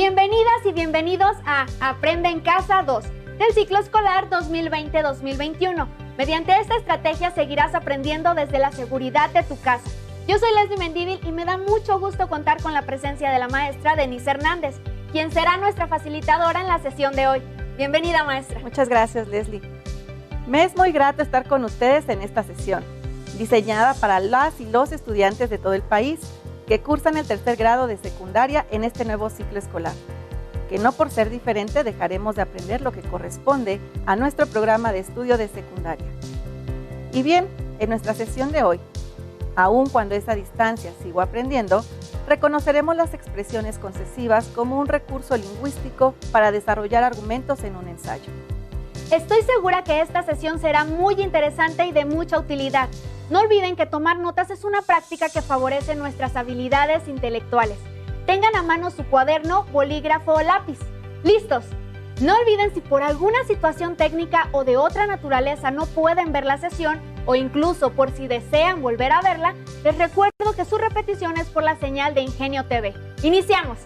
Bienvenidas y bienvenidos a Aprende en Casa 2 del ciclo escolar 2020-2021. Mediante esta estrategia seguirás aprendiendo desde la seguridad de tu casa. Yo soy Leslie Mendívil y me da mucho gusto contar con la presencia de la maestra Denise Hernández, quien será nuestra facilitadora en la sesión de hoy. Bienvenida, maestra. Muchas gracias, Leslie. Me es muy grato estar con ustedes en esta sesión, diseñada para las y los estudiantes de todo el país que cursan el tercer grado de secundaria en este nuevo ciclo escolar, que no por ser diferente dejaremos de aprender lo que corresponde a nuestro programa de estudio de secundaria. Y bien, en nuestra sesión de hoy, aun cuando a esa distancia sigo aprendiendo, reconoceremos las expresiones concesivas como un recurso lingüístico para desarrollar argumentos en un ensayo. Estoy segura que esta sesión será muy interesante y de mucha utilidad. No olviden que tomar notas es una práctica que favorece nuestras habilidades intelectuales. Tengan a mano su cuaderno, bolígrafo o lápiz. ¡Listos! No olviden, si por alguna situación técnica o de otra naturaleza no pueden ver la sesión, o incluso por si desean volver a verla, les recuerdo que su repetición es por la señal de Ingenio TV. ¡Iniciamos!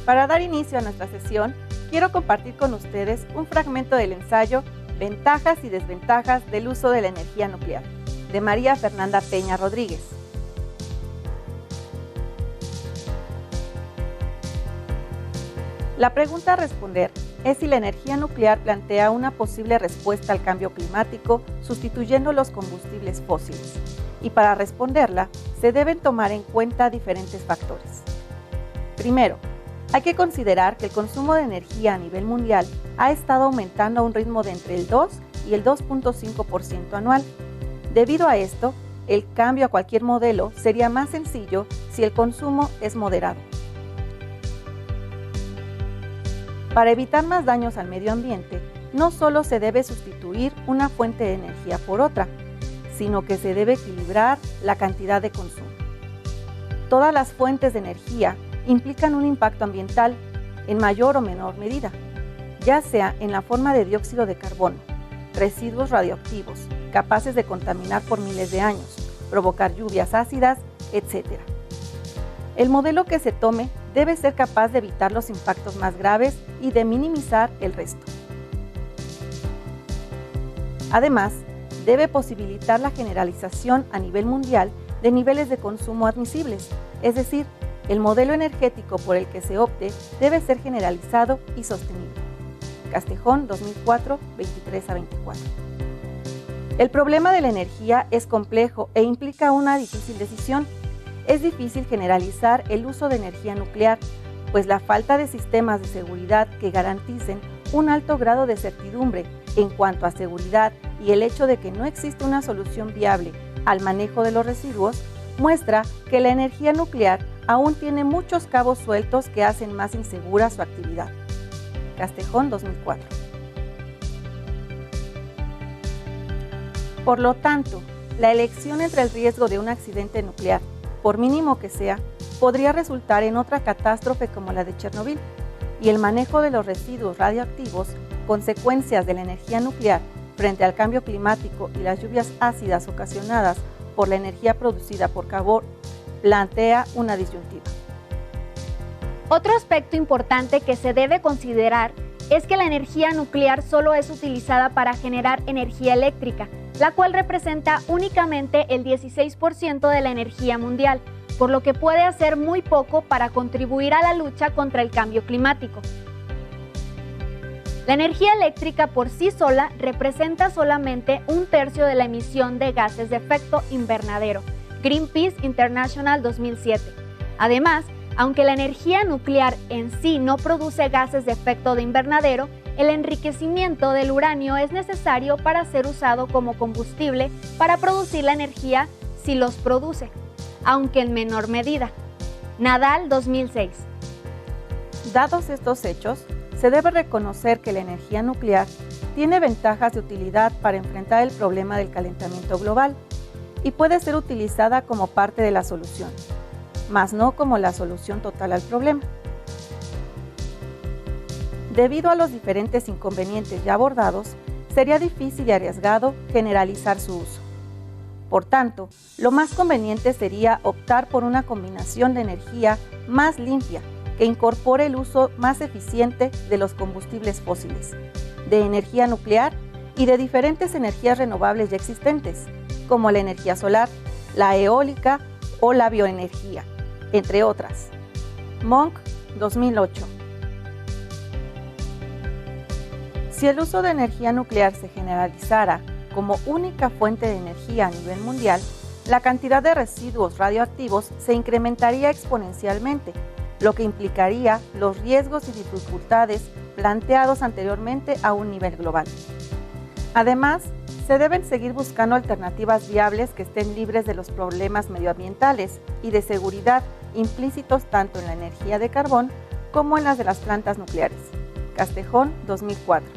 Para dar inicio a nuestra sesión, quiero compartir con ustedes un fragmento del ensayo Ventajas y desventajas del uso de la energía nuclear, de María Fernanda Peña Rodríguez. La pregunta a responder es si la energía nuclear plantea una posible respuesta al cambio climático sustituyendo los combustibles fósiles. Y para responderla, se deben tomar en cuenta diferentes factores. Primero, hay que considerar que el consumo de energía a nivel mundial ha estado aumentando a un ritmo de entre el 2 y el 2.5% anual. Debido a esto, el cambio a cualquier modelo sería más sencillo si el consumo es moderado. Para evitar más daños al medio ambiente, no solo se debe sustituir una fuente de energía por otra, sino que se debe equilibrar la cantidad de consumo. Todas las fuentes de energía implican un impacto ambiental en mayor o menor medida, ya sea en la forma de dióxido de carbono, residuos radioactivos, capaces de contaminar por miles de años, provocar lluvias ácidas, etc. El modelo que se tome debe ser capaz de evitar los impactos más graves y de minimizar el resto. Además, debe posibilitar la generalización a nivel mundial de niveles de consumo admisibles, es decir, el modelo energético por el que se opte debe ser generalizado y sostenible. Castejón, 2004, 23-24. El problema de la energía es complejo e implica una difícil decisión. Es difícil generalizar el uso de energía nuclear, pues la falta de sistemas de seguridad que garanticen un alto grado de certidumbre en cuanto a seguridad y el hecho de que no existe una solución viable al manejo de los residuos muestra que la energía nuclear aún tiene muchos cabos sueltos que hacen más insegura su actividad. Castejón, 2004. Por lo tanto, la elección entre el riesgo de un accidente nuclear, por mínimo que sea, podría resultar en otra catástrofe como la de Chernobyl, y el manejo de los residuos radioactivos, consecuencias de la energía nuclear frente al cambio climático y las lluvias ácidas ocasionadas por la energía producida por carbón, plantea una disyuntiva. Otro aspecto importante que se debe considerar es que la energía nuclear solo es utilizada para generar energía eléctrica, la cual representa únicamente el 16% de la energía mundial, por lo que puede hacer muy poco para contribuir a la lucha contra el cambio climático. La energía eléctrica por sí sola representa solamente un tercio de la emisión de gases de efecto invernadero, Greenpeace International 2007. Además, aunque la energía nuclear en sí no produce gases de efecto de invernadero, el enriquecimiento del uranio es necesario para ser usado como combustible para producir la energía si los produce, aunque en menor medida. Nadal 2006. Dados estos hechos, se debe reconocer que la energía nuclear tiene ventajas de utilidad para enfrentar el problema del calentamiento global y puede ser utilizada como parte de la solución, mas no como la solución total al problema. Debido a los diferentes inconvenientes ya abordados, sería difícil y arriesgado generalizar su uso. Por tanto, lo más conveniente sería optar por una combinación de energía más limpia, que incorpore el uso más eficiente de los combustibles fósiles, de energía nuclear y de diferentes energías renovables ya existentes, como la energía solar, la eólica o la bioenergía, entre otras. Monk, 2008. Si el uso de energía nuclear se generalizara como única fuente de energía a nivel mundial, la cantidad de residuos radioactivos se incrementaría exponencialmente, lo que implicaría los riesgos y dificultades planteados anteriormente a un nivel global. Además, se deben seguir buscando alternativas viables que estén libres de los problemas medioambientales y de seguridad implícitos tanto en la energía de carbón como en las de las plantas nucleares. Castejón, 2004.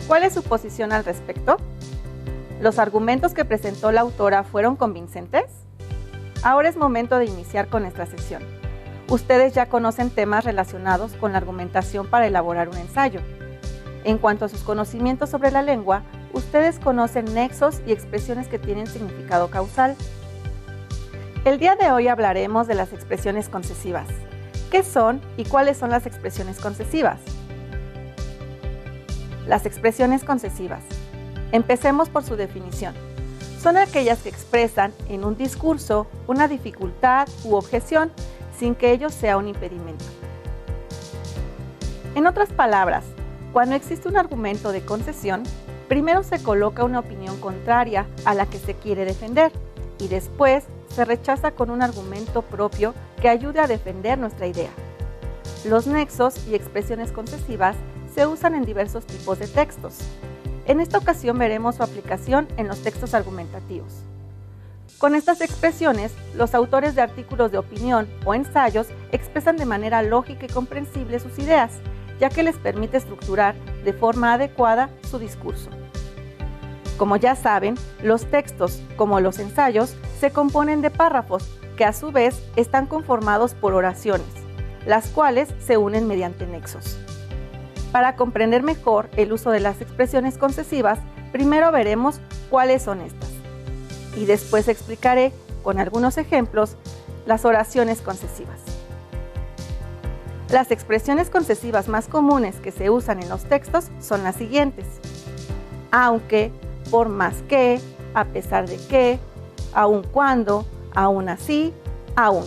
¿Cuál es su posición al respecto? ¿Los argumentos que presentó la autora fueron convincentes? Ahora es momento de iniciar con esta sección. Ustedes ya conocen temas relacionados con la argumentación para elaborar un ensayo. En cuanto a sus conocimientos sobre la lengua, ustedes conocen nexos y expresiones que tienen significado causal. El día de hoy hablaremos de las expresiones concesivas. ¿Qué son y cuáles son las expresiones concesivas? Las expresiones concesivas. Empecemos por su definición. Son aquellas que expresan en un discurso una dificultad u objeción sin que ello sea un impedimento. En otras palabras, cuando existe un argumento de concesión, primero se coloca una opinión contraria a la que se quiere defender y después se rechaza con un argumento propio que ayude a defender nuestra idea. Los nexos y expresiones concesivas se usan en diversos tipos de textos. En esta ocasión veremos su aplicación en los textos argumentativos. Con estas expresiones, los autores de artículos de opinión o ensayos expresan de manera lógica y comprensible sus ideas, ya que les permite estructurar de forma adecuada su discurso. Como ya saben, los textos, como los ensayos, se componen de párrafos, que a su vez están conformados por oraciones, las cuales se unen mediante nexos. Para comprender mejor el uso de las expresiones concesivas, primero veremos cuáles son estas. Y después explicaré, con algunos ejemplos, las oraciones concesivas. Las expresiones concesivas más comunes que se usan en los textos son las siguientes: aunque, por más que, a pesar de que, aun cuando, aún así, aún.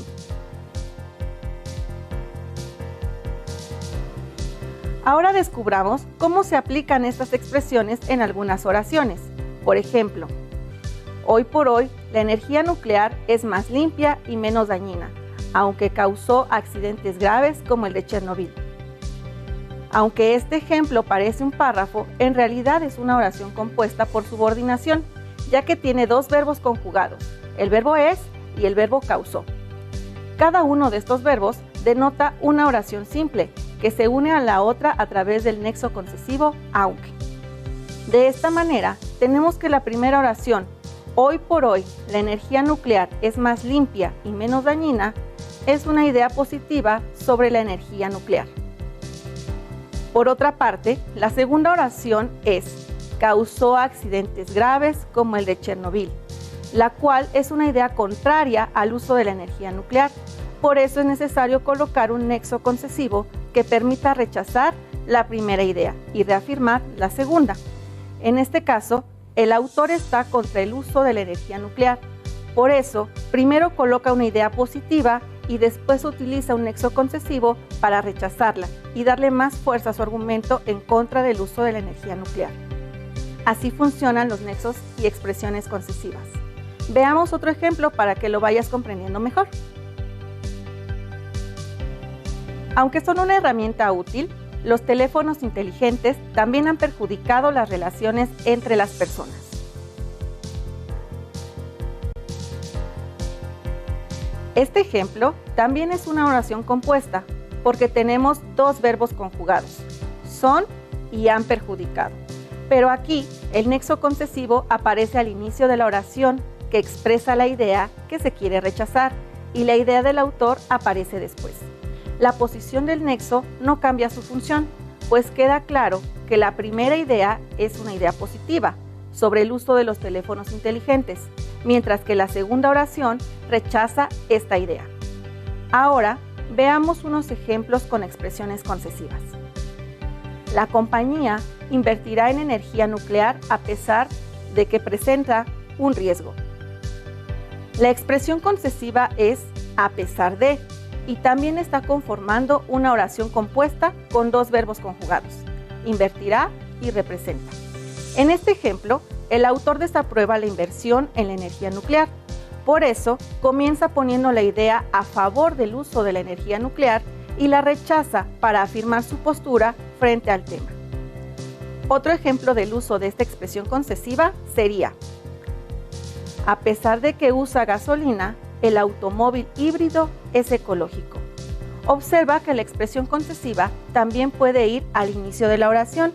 Ahora descubramos cómo se aplican estas expresiones en algunas oraciones. Por ejemplo, hoy por hoy, la energía nuclear es más limpia y menos dañina, aunque causó accidentes graves como el de Chernobyl. Aunque este ejemplo parece un párrafo, en realidad es una oración compuesta por subordinación, ya que tiene dos verbos conjugados, el verbo es y el verbo causó. Cada uno de estos verbos denota una oración simple, que se une a la otra a través del nexo concesivo aunque. De esta manera, tenemos que la primera oración, hoy por hoy, la energía nuclear es más limpia y menos dañina, es una idea positiva sobre la energía nuclear. Por otra parte, la segunda oración es, causó accidentes graves como el de Chernobyl, la cual es una idea contraria al uso de la energía nuclear. Por eso es necesario colocar un nexo concesivo que permita rechazar la primera idea y reafirmar la segunda. En este caso, el autor está contra el uso de la energía nuclear. Por eso, primero coloca una idea positiva y después utiliza un nexo concesivo para rechazarla y darle más fuerza a su argumento en contra del uso de la energía nuclear. Así funcionan los nexos y expresiones concesivas. Veamos otro ejemplo para que lo vayas comprendiendo mejor. Aunque son una herramienta útil, los teléfonos inteligentes también han perjudicado las relaciones entre las personas. Este ejemplo también es una oración compuesta, porque tenemos dos verbos conjugados, son y han perjudicado. Pero aquí el nexo concesivo aparece al inicio de la oración, que expresa la idea que se quiere rechazar, y la idea del autor aparece después. La posición del nexo no cambia su función, pues queda claro que la primera idea es una idea positiva sobre el uso de los teléfonos inteligentes, mientras que la segunda oración rechaza esta idea. Ahora, veamos unos ejemplos con expresiones concesivas. La compañía invertirá en energía nuclear a pesar de que presenta un riesgo. La expresión concesiva es a pesar de y también está conformando una oración compuesta con dos verbos conjugados, invertirá y representa. En este ejemplo, el autor desaprueba la inversión en la energía nuclear. Por eso, comienza poniendo la idea a favor del uso de la energía nuclear y la rechaza para afirmar su postura frente al tema. Otro ejemplo del uso de esta expresión concesiva sería: a pesar de que usa gasolina, el automóvil híbrido es ecológico. Observa que la expresión concesiva también puede ir al inicio de la oración.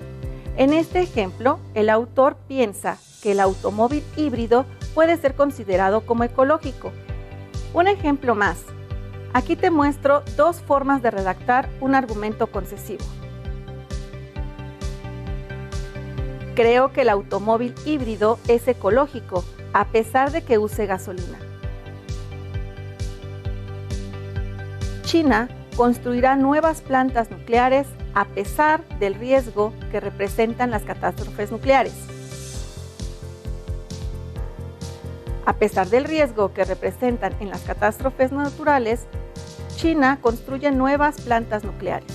En este ejemplo, el autor piensa que el automóvil híbrido puede ser considerado como ecológico. Un ejemplo más. Aquí te muestro dos formas de redactar un argumento concesivo. Creo que el automóvil híbrido es ecológico, a pesar de que use gasolina. China construirá nuevas plantas nucleares a pesar del riesgo que representan las catástrofes nucleares. A pesar del riesgo que representan en las catástrofes naturales, China construye nuevas plantas nucleares.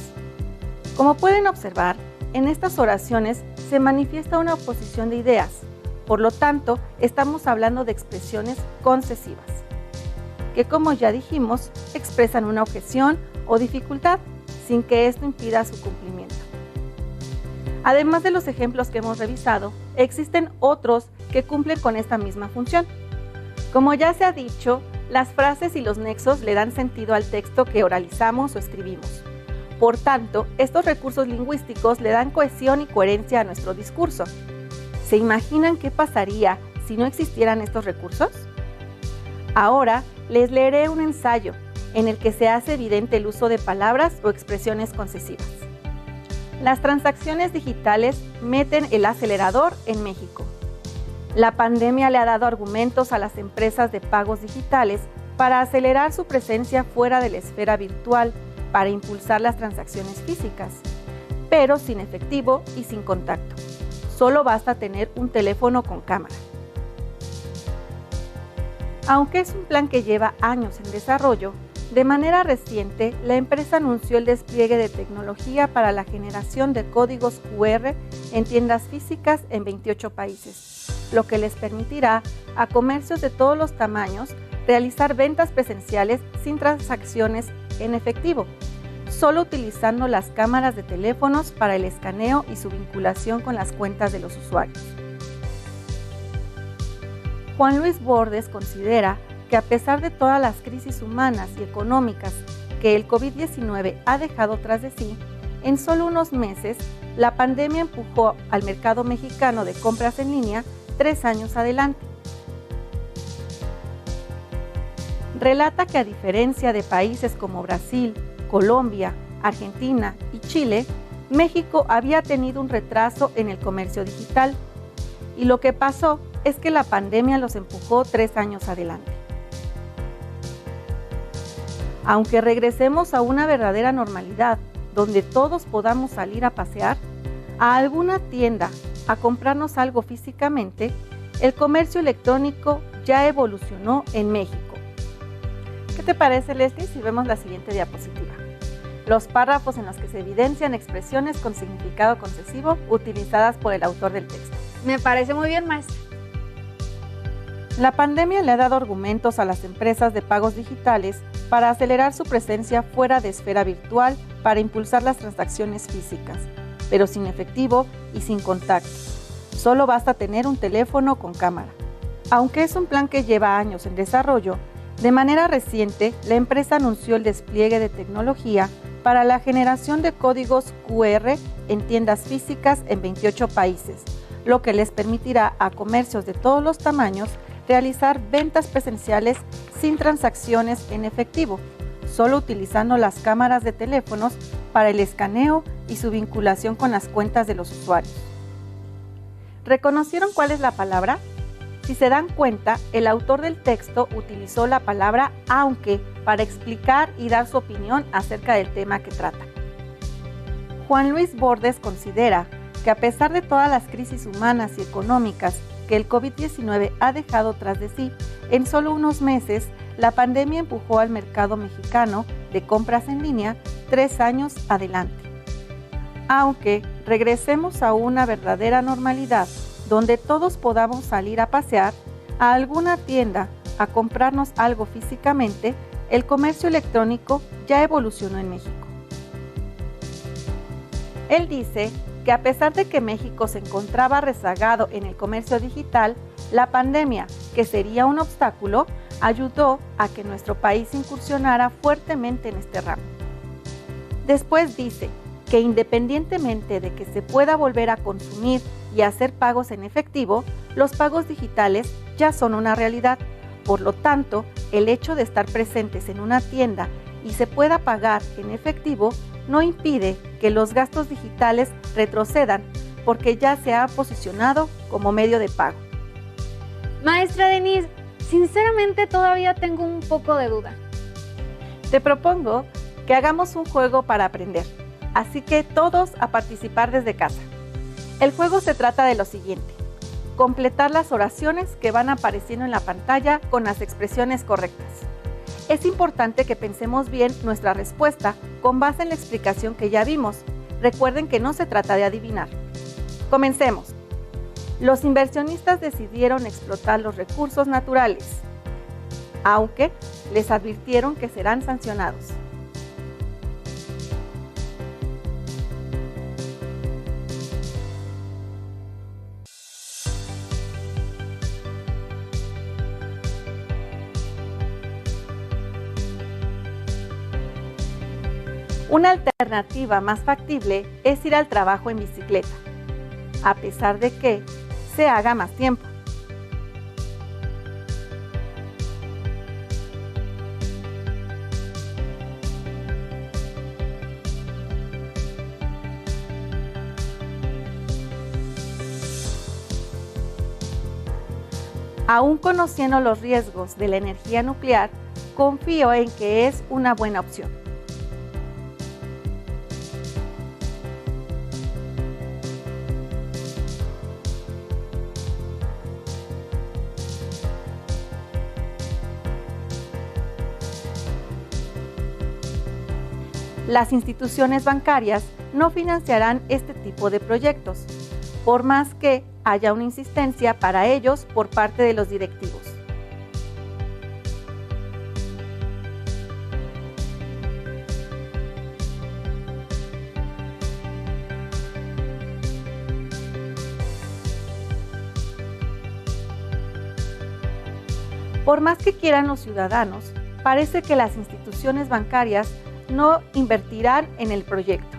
Como pueden observar, en estas oraciones se manifiesta una oposición de ideas. Por lo tanto, estamos hablando de expresiones concesivas, que como ya dijimos, expresan una objeción o dificultad sin que esto impida su cumplimiento. Además de los ejemplos que hemos revisado, existen otros que cumplen con esta misma función. Como ya se ha dicho, las frases y los nexos le dan sentido al texto que oralizamos o escribimos. Por tanto, estos recursos lingüísticos le dan cohesión y coherencia a nuestro discurso. ¿Se imaginan qué pasaría si no existieran estos recursos? Ahora les leeré un ensayo en el que se hace evidente el uso de palabras o expresiones concesivas. Las transacciones digitales meten el acelerador en México. La pandemia le ha dado argumentos a las empresas de pagos digitales para acelerar su presencia fuera de la esfera virtual, para impulsar las transacciones físicas, pero sin efectivo y sin contacto. Solo basta tener un teléfono con cámara. Aunque es un plan que lleva años en desarrollo, de manera reciente la empresa anunció el despliegue de tecnología para la generación de códigos QR en tiendas físicas en 28 países, lo que les permitirá a comercios de todos los tamaños realizar ventas presenciales sin transacciones en efectivo, solo utilizando las cámaras de teléfonos para el escaneo y su vinculación con las cuentas de los usuarios. Juan Luis Bordes considera que a pesar de todas las crisis humanas y económicas que el COVID-19 ha dejado tras de sí, en solo unos meses, la pandemia empujó al mercado mexicano de compras en línea 3 años adelante. Relata que a diferencia de países como Brasil, Colombia, Argentina y Chile, México había tenido un retraso en el comercio digital y lo que pasó es que la pandemia los empujó 3 años adelante. Aunque regresemos a una verdadera normalidad, donde todos podamos salir a pasear, a alguna tienda, a comprarnos algo físicamente, el comercio electrónico ya evolucionó en México. ¿Qué te parece, Leslie, si vemos la siguiente diapositiva? Los párrafos en los que se evidencian expresiones con significado concesivo utilizadas por el autor del texto. Me parece muy bien, maestra. La pandemia le ha dado argumentos a las empresas de pagos digitales para acelerar su presencia fuera de esfera virtual para impulsar las transacciones físicas, pero sin efectivo y sin contacto. Solo basta tener un teléfono con cámara. Aunque es un plan que lleva años en desarrollo, de manera reciente la empresa anunció el despliegue de tecnología para la generación de códigos QR en tiendas físicas en 28 países, lo que les permitirá a comercios de todos los tamaños realizar ventas presenciales sin transacciones en efectivo, solo utilizando las cámaras de teléfonos para el escaneo y su vinculación con las cuentas de los usuarios. ¿Reconocieron cuál es la palabra? Si se dan cuenta, el autor del texto utilizó la palabra aunque para explicar y dar su opinión acerca del tema que trata. Juan Luis Bordes considera que a pesar de todas las crisis humanas y económicas que el COVID-19 ha dejado tras de sí, en solo unos meses, la pandemia empujó al mercado mexicano de compras en línea 3 años adelante. Aunque regresemos a una verdadera normalidad, donde todos podamos salir a pasear, a alguna tienda, a comprarnos algo físicamente, el comercio electrónico ya evolucionó en México. Él dice que a pesar de que México se encontraba rezagado en el comercio digital, la pandemia, que sería un obstáculo, ayudó a que nuestro país incursionara fuertemente en este ramo. Después dice que independientemente de que se pueda volver a consumir y hacer pagos en efectivo, los pagos digitales ya son una realidad. Por lo tanto, el hecho de estar presentes en una tienda y se pueda pagar en efectivo no impide que los gastos digitales retrocedan porque ya se ha posicionado como medio de pago. Maestra Denise, sinceramente todavía tengo un poco de duda. Te propongo que hagamos un juego para aprender, así que todos a participar desde casa. El juego se trata de lo siguiente: completar las oraciones que van apareciendo en la pantalla con las expresiones correctas. Es importante que pensemos bien nuestra respuesta con base en la explicación que ya vimos. Recuerden que no se trata de adivinar. Comencemos. Los inversionistas decidieron explotar los recursos naturales, aunque les advirtieron que serán sancionados. Una alternativa más factible es ir al trabajo en bicicleta, a pesar de que se haga más tiempo. Aún conociendo los riesgos de la energía nuclear, confío en que es una buena opción. Las instituciones bancarias no financiarán este tipo de proyectos, por más que haya una insistencia para ellos por parte de los directivos. Por más que quieran los ciudadanos, parece que las instituciones bancarias no invertirán en el proyecto.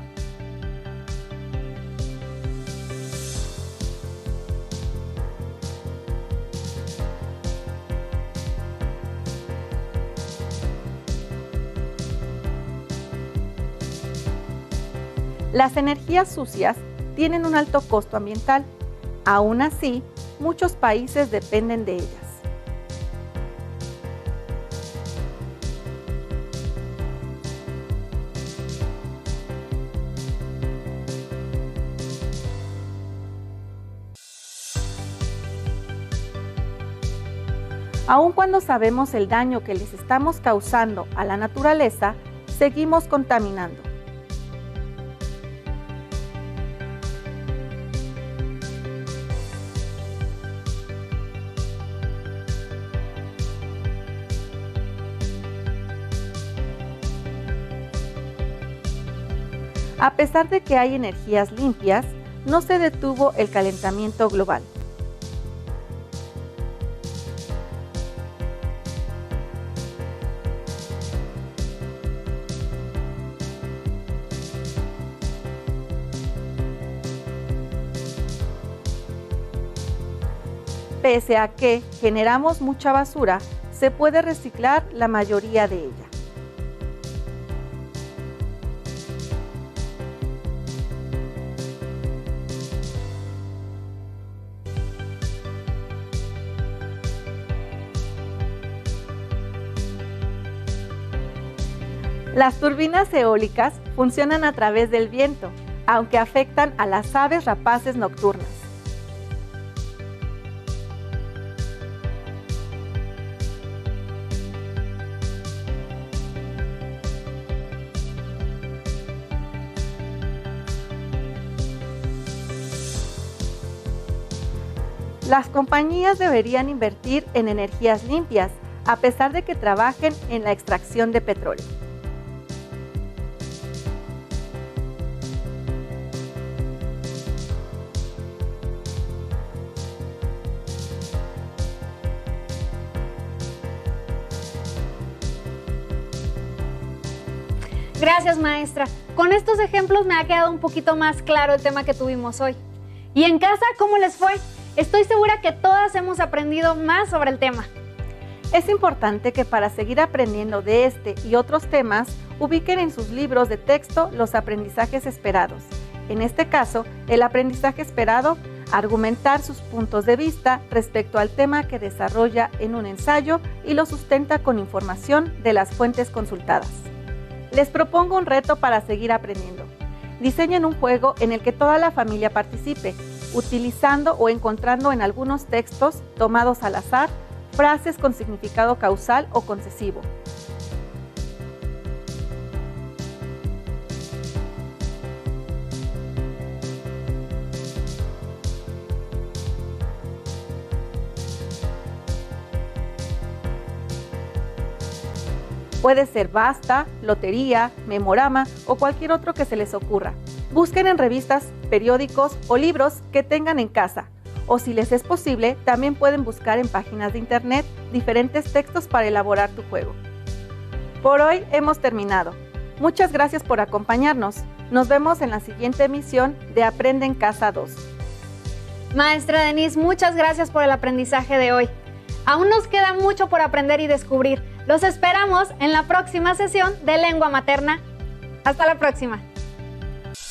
Las energías sucias tienen un alto costo ambiental. Aún así, muchos países dependen de ellas. Aun cuando sabemos el daño que les estamos causando a la naturaleza, seguimos contaminando. A pesar de que hay energías limpias, no se detuvo el calentamiento global. Pese a que generamos mucha basura, se puede reciclar la mayoría de ella. Las turbinas eólicas funcionan a través del viento, aunque afectan a las aves rapaces nocturnas. Las compañías deberían invertir en energías limpias, a pesar de que trabajen en la extracción de petróleo. Gracias, maestra. Con estos ejemplos me ha quedado un poquito más claro el tema que tuvimos hoy. ¿Y en casa cómo les fue? Estoy segura que todas hemos aprendido más sobre el tema. Es importante que para seguir aprendiendo de este y otros temas, ubiquen en sus libros de texto los aprendizajes esperados. En este caso, el aprendizaje esperado, argumentar sus puntos de vista respecto al tema que desarrolla en un ensayo y lo sustenta con información de las fuentes consultadas. Les propongo un reto para seguir aprendiendo. Diseñen un juego en el que toda la familia participe, utilizando o encontrando en algunos textos tomados al azar frases con significado causal o concesivo. Puede ser basta, lotería, memorama o cualquier otro que se les ocurra. Busquen en revistas, periódicos o libros que tengan en casa. O si les es posible, también pueden buscar en páginas de internet diferentes textos para elaborar tu juego. Por hoy hemos terminado. Muchas gracias por acompañarnos. Nos vemos en la siguiente emisión de Aprende en Casa 2. Maestra Denise, muchas gracias por el aprendizaje de hoy. Aún nos queda mucho por aprender y descubrir. Los esperamos en la próxima sesión de Lengua Materna. Hasta la próxima.